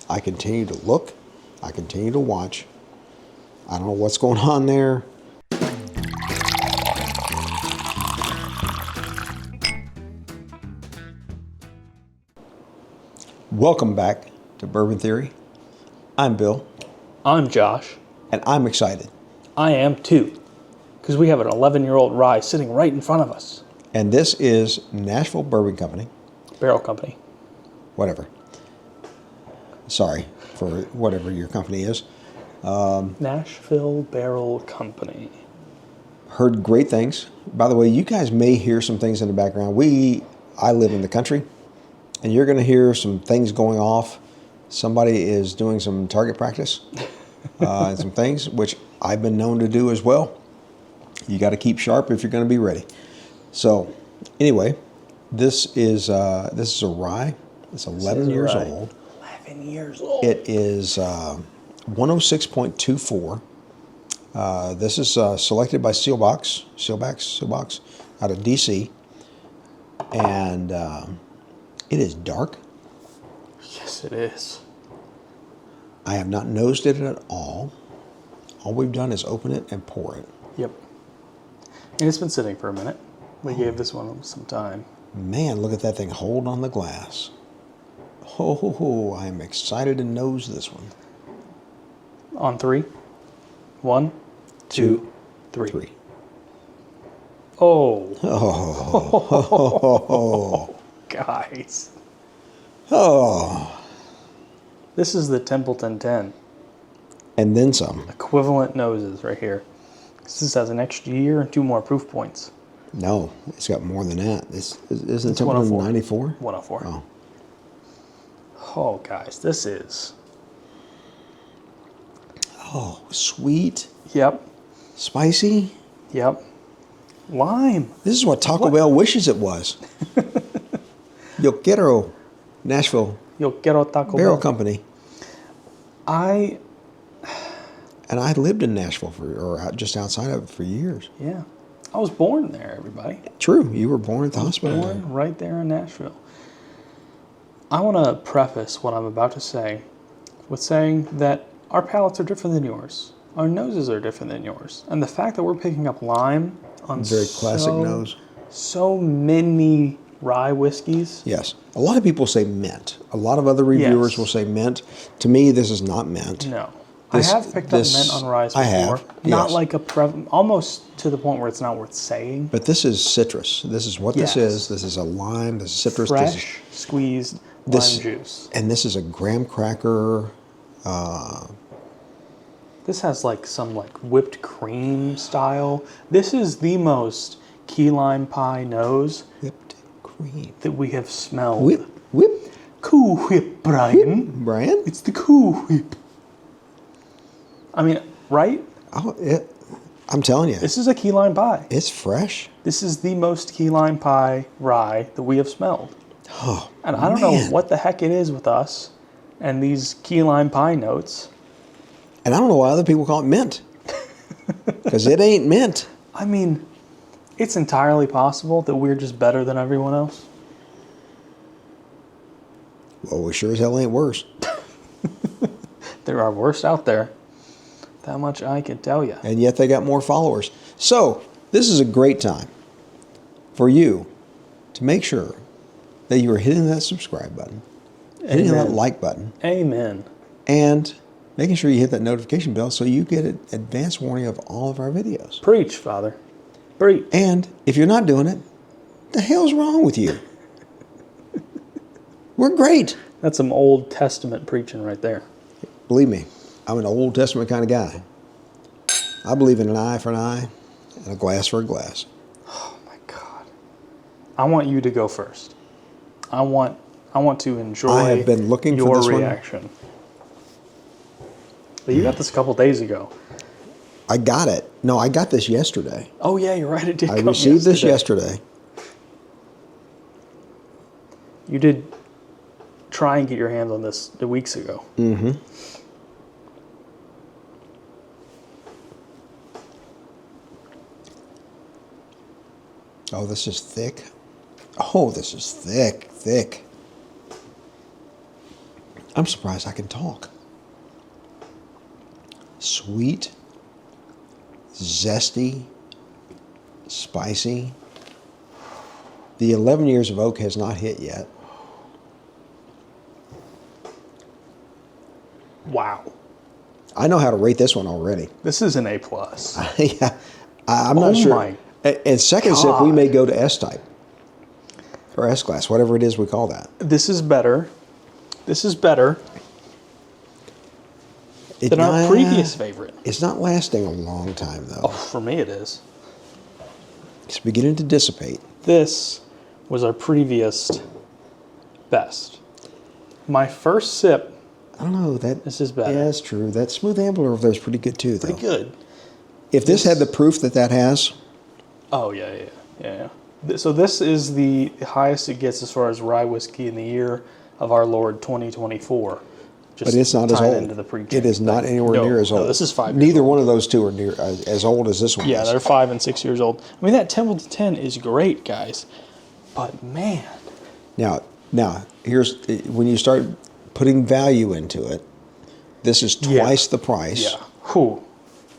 I continue to look. I continue to watch. I don't know what's going on there. Welcome back to Bourbon Theory. I'm Bill. I'm Josh. And I'm excited. I am too, because we have an 11-year-old rye sitting right in front of us. And this is Nashville Bourbon Company. Barrel Company. Whatever. Sorry for whatever your company is. Nashville Barrel Company. Heard great things. By the way, you guys may hear some things in the background. I live in the country, and you're going to hear some things going off. Somebody is doing some target practice and some things, which I've been known to do as well. You got to keep sharp if you're going to be ready. So, anyway, this is a rye. It's 11 years old. 11 years old. It is 106.24. This is selected by Sealbox out of DC, and it is dark. Yes, it is. I have not nosed it at all. All we've done is open it and pour it. Yep. And it's been sitting for a minute. We gave this one some time. Man, look at that thing hold on the glass. Oh, I'm excited to nose this one. On 3. 1, 2, 3. Oh. Oh. Guys. Oh. This is the Templeton 10. And then some. Equivalent noses right here. This has an extra year and 2 more proof points. No, it's got more than that. Isn't It's Templeton 104. 94? 104. Oh. Oh, guys, this is... Oh, sweet. Yep. Spicy. Yep. Lime. This is what Taco Bell wishes it was. Yo quiero Nashville Yo quiero Taco Barrel Bell. Company. I lived in Nashville or just outside of it for years. Yeah. I was born there, everybody. True. You were born at the hospital. Born right there in Nashville. I want to preface what I'm about to say with saying that our palates are different than yours. Our noses are different than yours. And the fact that we're picking up lime on Very classic nose. So many rye whiskeys. Yes. A lot of people say mint. A lot of other reviewers will say mint. To me, this is not mint. No. I have picked up mint on rye before. I have. Not yes. like almost to the point where it's not worth saying. But this is citrus. This is what this is. This is a lime. This is citrus. Fresh, squeezed lime juice. And this is a graham cracker. This has some whipped cream style. This is the most key lime pie nose Whipped cream that we have smelled. Whip. Cool Whip, Brian. Brian? It's the Cool Whip. I mean, right? Oh, I'm telling you. This is a key lime pie. It's fresh. This is the most key lime pie rye that we have smelled. Oh, and I don't know what the heck it is with us and these key lime pie notes. And I don't know why other people call it mint. Because it ain't mint. I mean, it's entirely possible that we're just better than everyone else. Well, we sure as hell ain't worse. There are worse out there. That much I can tell you. And yet they got more followers. So, this is a great time for you to make sure that you are hitting that subscribe button, hitting that like button. Amen. And making sure you hit that notification bell so you get an advance warning of all of our videos. Preach, Father. Preach. And if you're not doing it, the hell's wrong with you? We're great. That's some Old Testament preaching right there. Believe me, I'm an Old Testament kind of guy. I believe in an eye for an eye and a glass for a glass. Oh my God. I want you to go first. I want to enjoy I have been looking for this reaction. But you got this a couple days ago. I got it. No, I got this yesterday. Oh yeah, you're right. It did. I received this yesterday. You did try and get your hands on this weeks ago. Mm-hmm. Oh, this is thick. Oh, this is thick. I'm surprised I can talk. Sweet, zesty, spicy. The 11 years of oak has not hit yet. Wow. I know how to rate this one already. This is an A+. Yeah, I'm not sure. My And second sip, we may God. go to S-type. Or S-class, whatever it is we call that. This is better. This is better than our previous favorite. It's not lasting a long time, though. Oh, for me it is. It's beginning to dissipate. This was our previous best. My first sip, I don't know. this is better. Yeah, it's true. That Smooth Ambler over there is pretty good, too, though. Pretty good. If this had the proof that has, Oh, yeah. So this is the highest it gets as far as rye whiskey in the year of our Lord 2024. Just but it's not as tying old. into the pre-game It is not thing. anywhere No, near as old. No, this is 5 years Neither old. one of those two are near as old as this one Yeah, is. they're 5 and 6 years old. I mean, that Templeton 10 is great, guys. But man, Now, here's when you start putting value into it. This is twice the price yeah. Whew.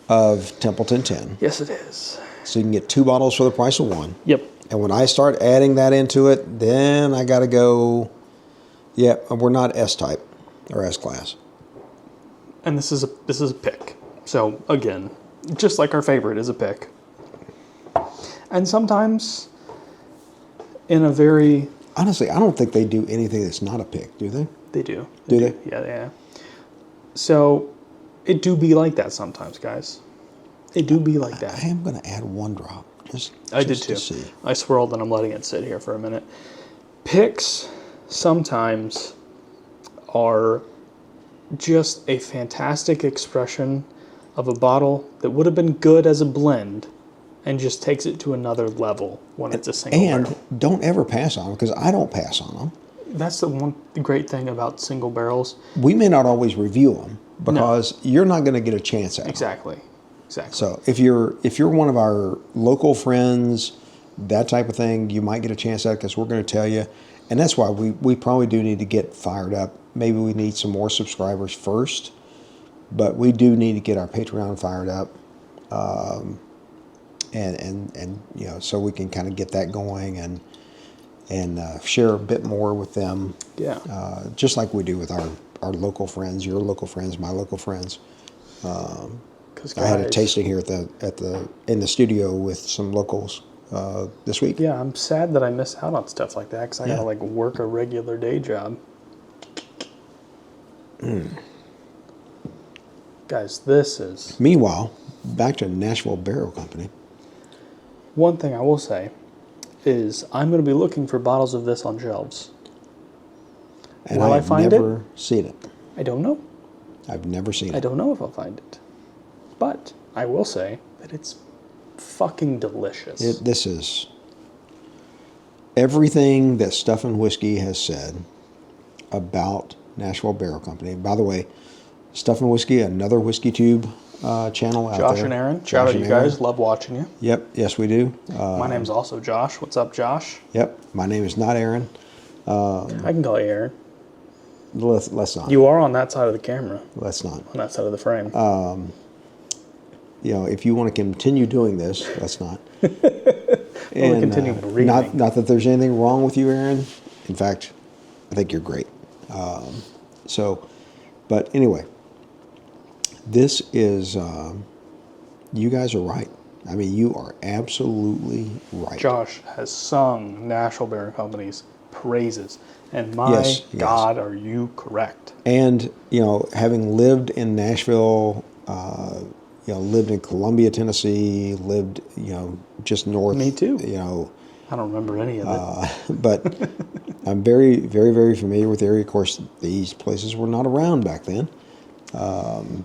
of Templeton 10. Yes, it is. So you can get 2 bottles for the price of 1. Yep. And when I start adding that into it, then I got to go, yeah, we're not S-type or S-class. And this is a pick. So again, just like our favorite is a pick. And sometimes in a very Honestly, I don't think they do anything that's not a pick, do they? They do. Do they? Yeah. So it do be like that sometimes, guys. It do be like I that. am going to add 1 drop. I did just too. to see. I swirled and I'm letting it sit here for a minute. Picks sometimes are just a fantastic expression of a bottle that would have been good as a blend and just takes it to another level when it's a single And barrel. don't ever pass on them, because I don't pass on them. That's the great thing about single barrels. We may not always review them because you're not going to get a chance at them. Exactly. So if you're one of our local friends, that type of thing, you might get a chance at it because we're going to tell you. And that's why we probably do need to get fired up. Maybe we need some more subscribers first, but we do need to get our Patreon fired up, and you know, so we can kind of get that going and share a bit more with them. Yeah. Just like we do with our local friends, your local friends, my local friends. Because I had a tasting here in the studio with some locals this week. Yeah, I'm sad that I miss out on stuff like that because I Yeah. gotta like work a regular day job. Guys, this is Meanwhile, back to Nashville Barrel Company. one thing I will say is I'm going to be looking for bottles of this on shelves. And Will I I've find never seen it. I don't know. I've never seen I it. don't know if I'll find it. But I will say that it's fucking delicious. This is everything that Stuff and Whiskey has said about Nashville Barrel Company. By the way, Stuff and Whiskey, another Whiskey Tube channel out there. Josh and Aaron, shout out to you guys. Love watching you. Yep, yes we do. My name's also Josh. What's up, Josh? Yep, my name is not Aaron. I can call you Aaron. Let's not. You are on that side of the camera, Let's not. on that side of the frame. You know, if you want to continue doing this, let's not. We'll continue breathing. Not that there's anything wrong with you, Aaron. In fact, I think you're great. But anyway, this is, you guys are right. I mean, you are absolutely right. Josh has sung Nashville Barrel Company's praises, and my Yes. God, are you correct? And, you know, having lived in Nashville, you know, lived in Columbia, Tennessee, lived, you know, just north. Me too. You know, I don't remember any of it. but I'm very, very, very familiar with the area. Of course, these places were not around back then.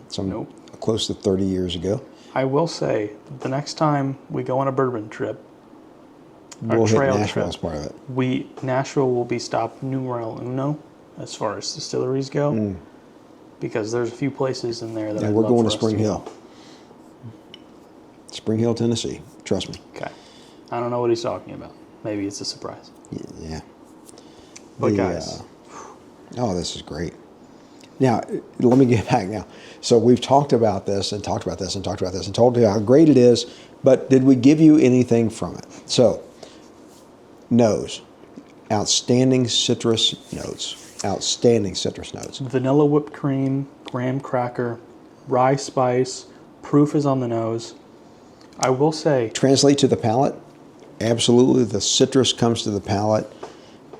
Some close to 30 years ago. I will say, the next time we go on a bourbon trip, We'll hit trail Nashville trip. as part of it. Nashville will be stop numero uno as far as distilleries go, because there's a few places in there that And I'd we're love going to for us Spring go. Hill. Spring Hill, Tennessee. Trust me. Okay, I don't know what he's talking about. Maybe it's a surprise. Yeah. But guys, oh, this is great. Now, let me get back now. So we've talked about this and talked about this and talked about this and told you how great it is, but did we give you anything from it? So, nose, outstanding citrus notes. Outstanding citrus notes. Vanilla whipped cream, graham cracker, rye spice, proof is on the nose. I will say... Translate to the palate. Absolutely, the citrus comes to the palate.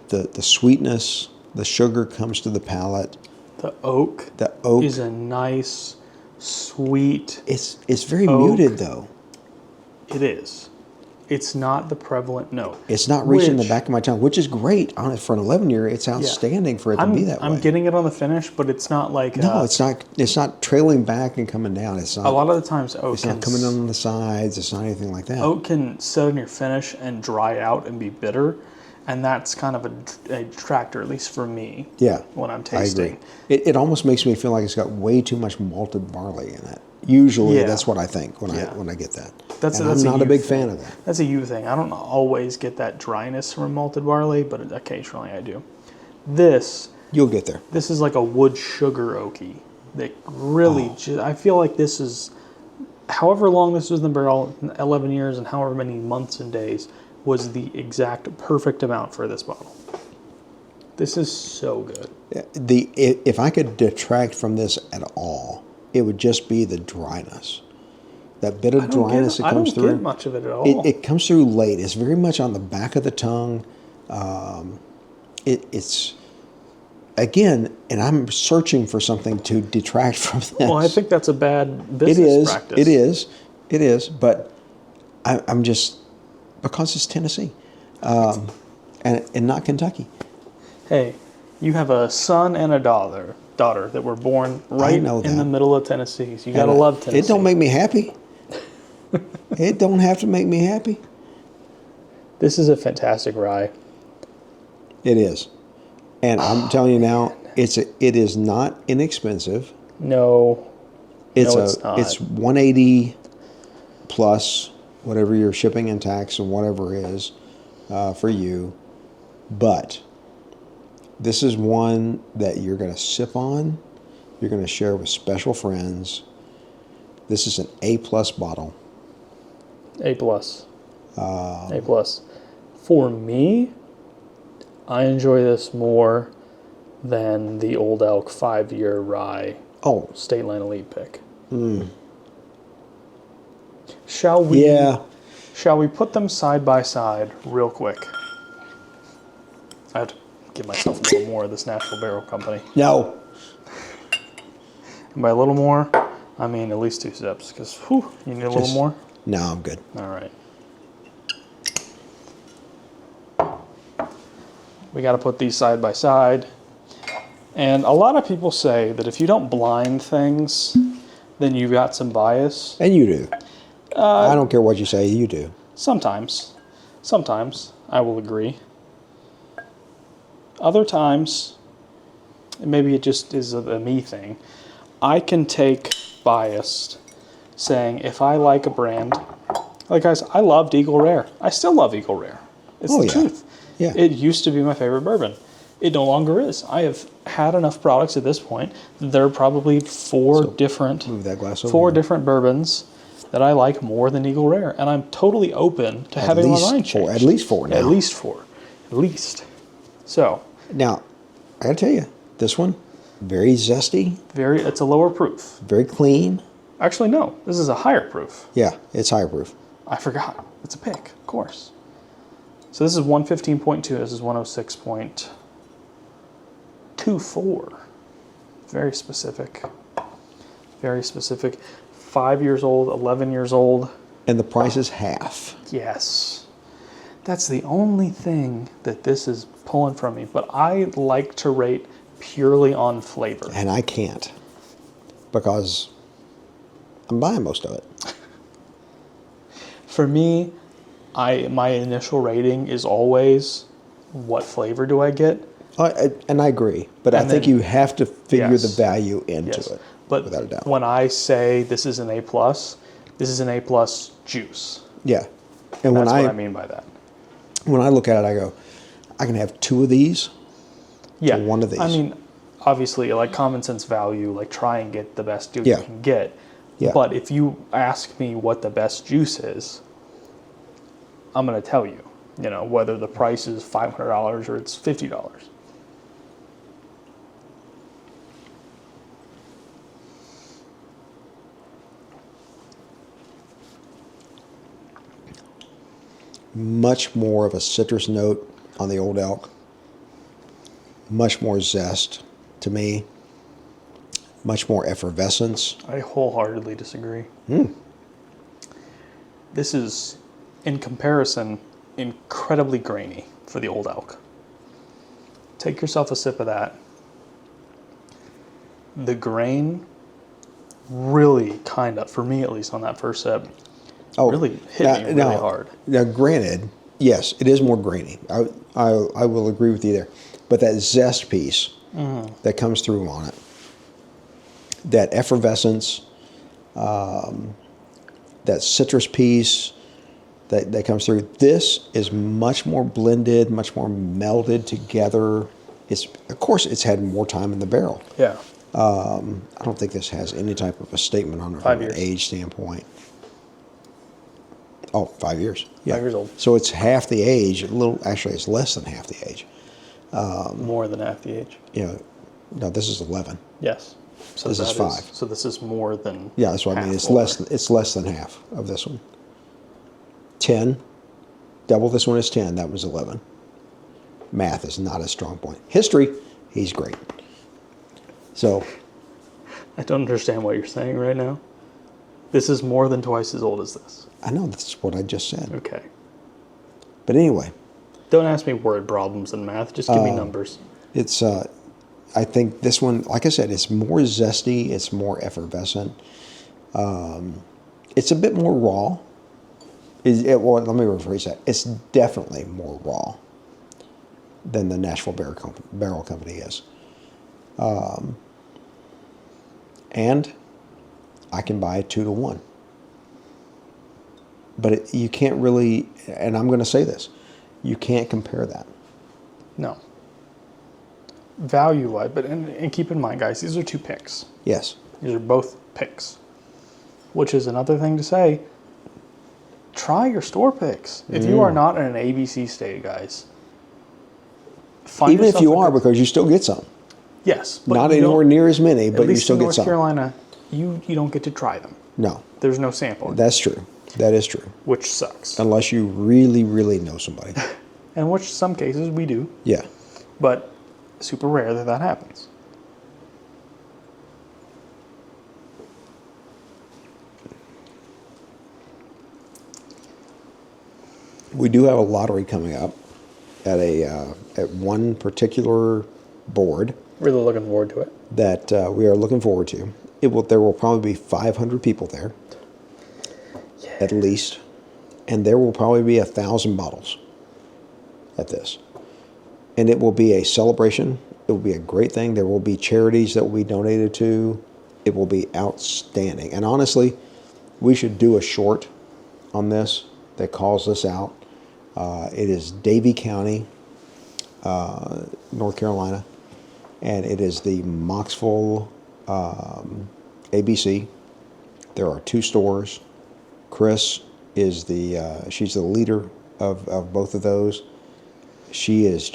The sweetness, the sugar comes to the palate. The oak is a nice, sweet... It's very oak. muted, though. It is. It's not the prevalent note. It's not reaching the back of my tongue, which is great. On it for an 11-year, it's outstanding for it to be that way. I'm getting it on the finish, but it's not like... No, it's not. It's not trailing back and coming down. It's not. A lot of the times, oak It's not coming on the sides. It's not anything like that. Oak can sit on your finish and dry out and be bitter, and that's kind of a detractor, at least for me. Yeah, when I'm tasting. I agree. It almost makes me feel like it's got way too much malted barley in it. Usually, that's what I think when I get that. I'm not a big fan of that. That's a you thing. I don't always get that dryness from malted barley, but occasionally I do. You'll get there. This is like a wood sugar oaky. That really, I feel like this is, however long this was in the barrel, 11 years and however many months and days, was the exact perfect amount for this bottle. This is so good. If I could detract from this at all, it would just be the dryness. That bit of dryness that comes through. I don't get much of it at all. It comes through late. It's very much on the back of the tongue. It's, again, and I'm searching for something to detract from this. Well, I think that's a bad business practice. It is. But I'm just, because it's Tennessee and not Kentucky. Hey, you have a son and a daughter that were born right in the middle of Tennessee. So you got to love Tennessee. It don't make me happy. It don't have to make me happy. This is a fantastic rye. It is. And I'm telling you now, it is not inexpensive. No. It's not. It's 180 plus whatever your shipping and tax and whatever is for you. But this is one that you're going to sip on. You're going to share with special friends. This is an A+ bottle. A+. A+. For me, I enjoy this more than the Old Elk 5-year rye State Line Elite pick. Shall we put them side by side real quick? I have to give myself a little more of this Nashville Barrel Company. No. And by a little more, I mean at least 2 sips, because you need a little more? No, I'm good. All right. We got to put these side by side. And a lot of people say that if you don't blind things, then you've got some bias. And you do. I don't care what you say, you do. Sometimes. Sometimes, I will agree. Other times, maybe it just is a me thing. I can take bias saying if I like a brand, like guys, I loved Eagle Rare. I still love Eagle Rare. It's the truth. Yeah. It used to be my favorite bourbon. It no longer is. I have had enough products at this point. There are probably four different bourbons that I like more than Eagle Rare, and I'm totally open to having my mind changed. At least four now. At least four. At least. So. Now, I gotta tell you, this one, very zesty. It's a lower proof. Very clean. Actually, no. This is a higher proof. Yeah, it's higher proof. I forgot. It's a pick, of course. So this is 115.2. This is 106.24. Very specific. Very specific. 5 years old, 11 years old. And the price is half. Yes. That's the only thing that this is pulling from me. But I like to rate purely on flavor. And I can't. Because I'm buying most of it. For me, my initial rating is always, what flavor do I get? And I agree. But I think you have to figure the value into it. But without a doubt. When I say this is an A+, this is an A+ juice. Yeah. And that's what I mean by that. When I look at it, I go, I can have 2 of these or 1 of these. I mean, obviously, like common sense value, like try and get the best deal Yeah. you can get. Yeah. But if you ask me what the best juice is, I'm going to tell you, whether the price is $500 or it's $50. Much more of a citrus note on the Old Elk. Much more zest to me. Much more effervescence. I wholeheartedly disagree. This is, in comparison, incredibly grainy for the Old Elk. Take yourself a sip of that. The grain really kind of, for me at least on that first sip, really hit me really hard. Now, granted, yes, it is more grainy. I will agree with you there. But that zest piece that comes through on it, that effervescence, that citrus piece that comes through, this is much more blended, much more melded together. Of course, it's had more time in the barrel. Yeah. I don't think this has any type of a statement on it from an age standpoint. Oh, 5 years. Yeah. 5 years old. So it's half the age. Actually, it's less than half the age. More than half the age. No, this is 11. Yes. So this is 5. So this is more than. Yeah, that's what I mean. It's older. less. It's less than half of this one. 10. Double this one is 10. That was 11. Math is not a strong point. History, he's great. So. I don't understand what you're saying right now. This is more than twice as old as this. I know, that's what I just said. Okay. But anyway. Don't ask me word problems in math. Just give me numbers. It's, I think this one, like I said, it's more zesty. It's more effervescent. It's a bit more raw. Well, let me rephrase that. It's definitely more raw than the Nashville Barrel Company is. And I can buy a 2-to-1. But you can't really, and I'm going to say this, you can't compare that. No. Value-wise, but and keep in mind, guys, these are 2 picks. Yes. These are both picks. Which is another thing to say, try your store picks. If you are not in an ABC state, guys, find even if yourself you a are, good- because you still get some. Yes. But Not you anywhere don't- near as many, but At you least still in get North some. Carolina, you don't get to try them. No, There's no sample, that's true. That is true. which sucks. Unless you really, really know somebody. And which some cases we do, Yeah. but super rare that happens. We do have a lottery coming up at one particular board Really looking forward to it. that we are looking forward to. There will probably be 500 people there, at least, and there will probably be 1,000 bottles at this. And it will be a celebration. It will be a great thing. There will be charities that will be donated to. It will be outstanding. And honestly, we should do a short on this that calls this out. It is Davie County, North Carolina, and it is the Moxville ABC. There are 2 stores. Chris is she's the leader of both of those. She's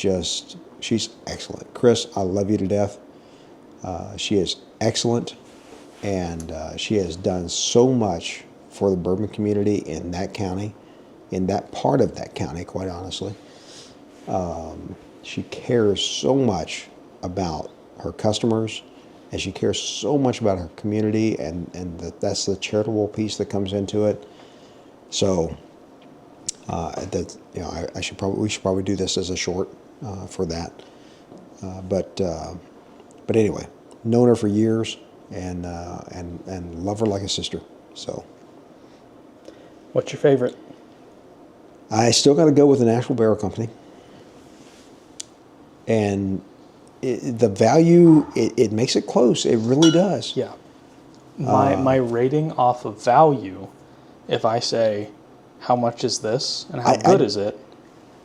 excellent. Chris, I love you to death. She is excellent, and she has done so much for the bourbon community in that county, in that part of that county, quite honestly. She cares so much about her customers, and she cares so much about her community, and that's the charitable piece that comes into it. So we should probably do this as a short for that. But anyway, known her for years, and love her like a sister. So. What's your favorite? I still got to go with the Nashville Barrel Company. And the value, it makes it close. It really does. Yeah. My rating off of value, if I say, how much is this and how good is it,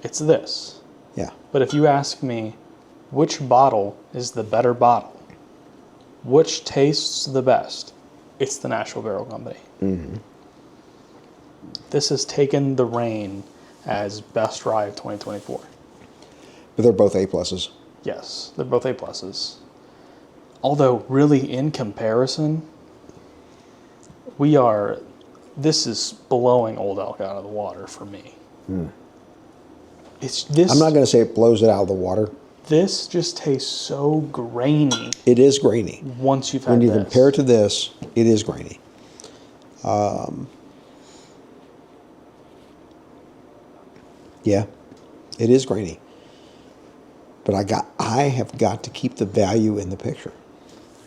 it's this. Yeah. But if you ask me, which bottle is the better bottle? Which tastes the best? It's the Nashville Barrel Company. Mm-hmm. This has taken the reign as best rye of 2024. But they're both A+. Yes, they're both A+. Although, really, in comparison, this is blowing Old Elk out of the water for me. It's this. I'm not going to say it blows it out of the water. This just tastes so grainy. It is grainy. Once you've had When you this. compare it to this, it is grainy. Yeah, it is grainy. But I have got to keep the value in the picture.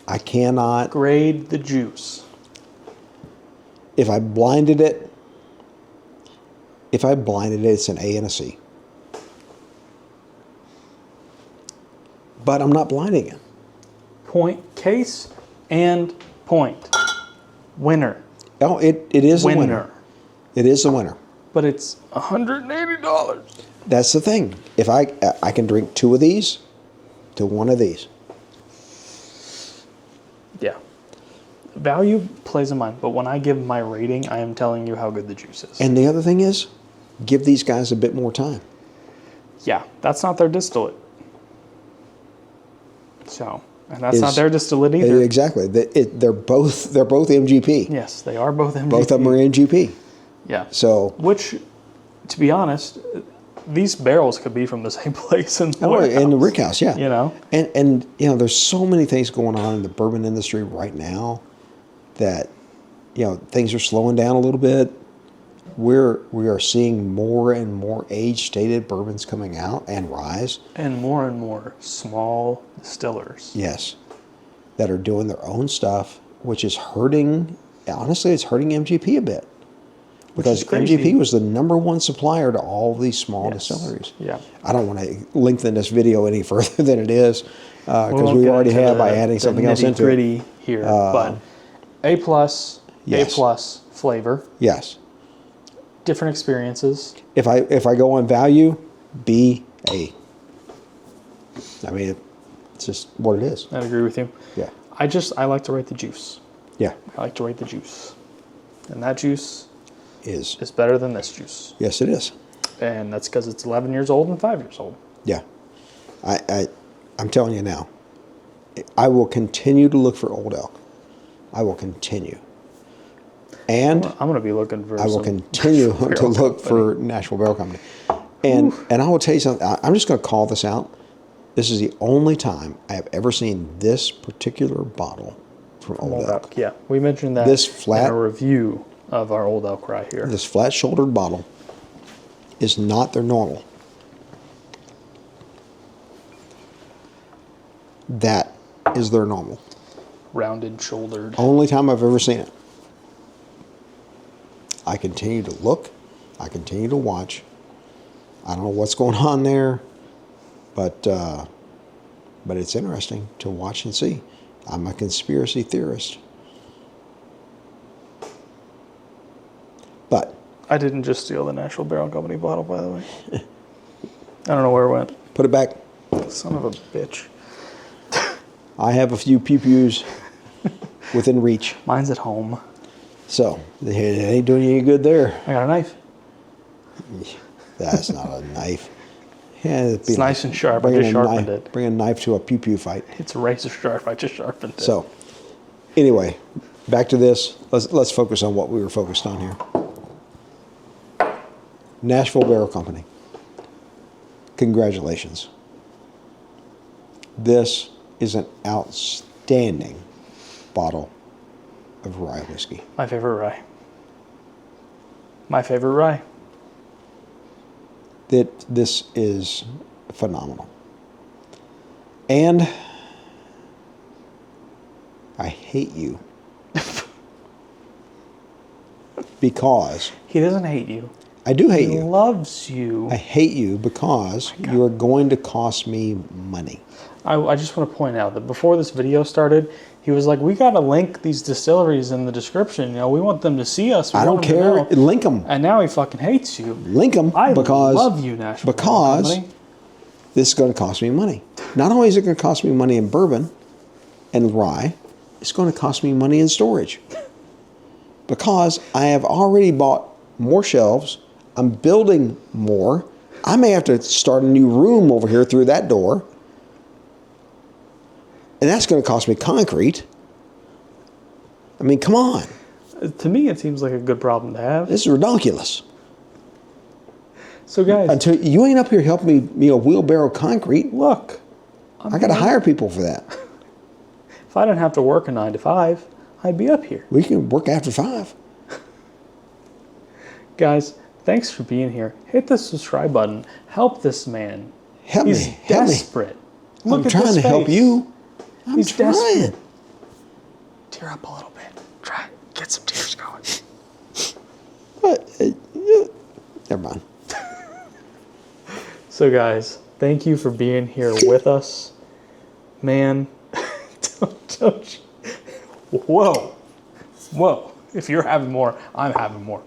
I cannot. Grade the juice. If I blinded it, it's an A and a C. But I'm not blinding it. Point, case, and point. Winner. Oh, it is a winner. It is a winner. But it's $180. That's the thing. If I can drink 2 of these to 1 of these. Yeah. Value plays in mind, but when I give my rating, I am telling you how good the juice is. And the other thing is, give these guys a bit more time. Yeah, that's not their distillate. So, and that's not their distillate either. Exactly. They're both MGP. Yes, they are both MGP. Both of them are MGP. Yeah. So, which, to be honest, these barrels could be from the same place in the warehouse. in the rick house, yeah. You know? And you know, there's so many things going on in the bourbon industry right now that, you know, things are slowing down a little bit. We are seeing more and more age-stated bourbons coming out and rise. And more small distillers. Yes. That are doing their own stuff, which is hurting, honestly, it's hurting MGP a bit. Because MGP was the #1 supplier to all these small distilleries. Yeah. I don't want to lengthen this video any further than it is, because we already have by adding something else into it. Nitty-gritty here, but A+, Yes. A+ flavor, Yes. different experiences. If I go on value, B, A. I mean, it's just what it is. I agree with you. Yeah. I like to rate the juice. Yeah. I like to rate the juice. And that juice Is. is better than this juice. Yes, it is. And that's because it's 11 years old and 5 years old. Yeah. I'm telling you now, I will continue to look for Old Elk. I will continue. And I'm going to be looking for I will continue to look for Nashville Barrel Company. And I will tell you something. I'm just going to call this out. This is the only time I have ever seen this particular bottle from Old Elk. Yeah, we mentioned that This flat- in a review of our Old Elk right here. This flat-shouldered bottle is not their normal. That is their normal. Rounded, shouldered. Only time I've ever seen it. I continue to look. I continue to watch. I don't know what's going on there, but it's interesting to watch and see. I'm a conspiracy theorist. But I didn't just steal the Nashville Barrel Company bottle, by the way. I don't know where it went. put it back. Son of a bitch. I have a few pew-pews within reach. Mine's at home. So, it ain't doing you any good there. I got a knife. That's not a knife. Yeah, It's nice and sharp. I just sharpened it. Bring a knife to a pew-pew fight. It's razor sharp. I just sharpened it. So, anyway, back to this. Let's focus on what we were focused on here. Nashville Barrel Company. Congratulations. This is an outstanding bottle of rye whiskey. My favorite rye. My favorite rye. This is phenomenal. And I hate you. Because He doesn't hate you. I do hate He you. loves you. I hate you because you are going to cost me money. I just want to point out that before this video started, he was like, we got to link these distilleries in the description. You know, we want them to see us. We I don't want them to care. know." Link them. And now he fucking hates you. Link them I because love you, Nashville Barrel Company. this is going to cost me money. Not only is it going to cost me money in bourbon and rye, it's going to cost me money in storage. Because I have already bought more shelves. I'm building more. I may have to start a new room over here through that door. And that's going to cost me concrete. I mean, come on. To me, it seems like a good problem to have. This is ridiculous. So, guys, Until you ain't up here helping me, wheelbarrow concrete. look. I got to hire people for that. If I didn't have to work a 9 to 5, I'd be up here. We can work after 5. Guys, thanks for being here. Hit the subscribe button. Help this man. Help He's me. Help me. desperate. I'm trying to help you. I'm trying. Desperate. Tear up a little bit. Try. Get some tears going. But, never mind. So, guys, thank you for being here with us. Man, don't you. Whoa. Whoa. If you're having more, I'm having more.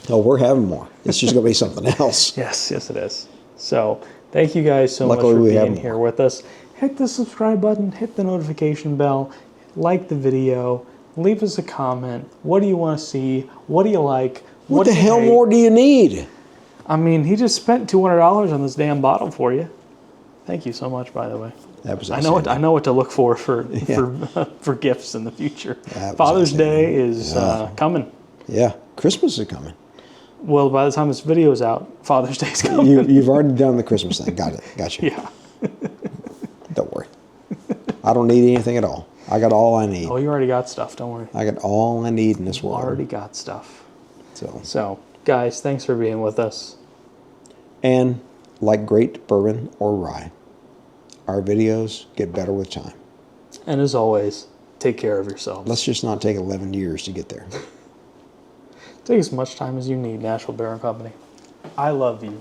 Oh, we're having more. It's just going to be something else. Yes, it is. So, thank you guys so Luckily, much we for have being more. here with us. Hit the subscribe button, hit the notification bell, like the video, leave us a comment. What do you want to see? What do you like? What do the you hell hate? more do you need? I mean, he just spent $200 on this damn bottle for you. Thank you so much, by the way. That was I know what to look for Yeah. for gifts in the future. That was Father's Day outstanding. is Yeah. coming. Yeah, Christmas is coming. Well, by the time this video is out, Father's Day is coming. You've already done the Christmas thing. Got it. Got you. Yeah. Don't worry. I don't need anything at all. I got all I need. Oh, you already got stuff. Don't worry. I got all I need in this world. Already got stuff. So, So, guys, thanks for being with us. and like great bourbon or rye, our videos get better with time. And as always, take care of yourselves. Let's just not take 11 years to get there. Take as much time as you need, Nashville Barrel Company. I love you.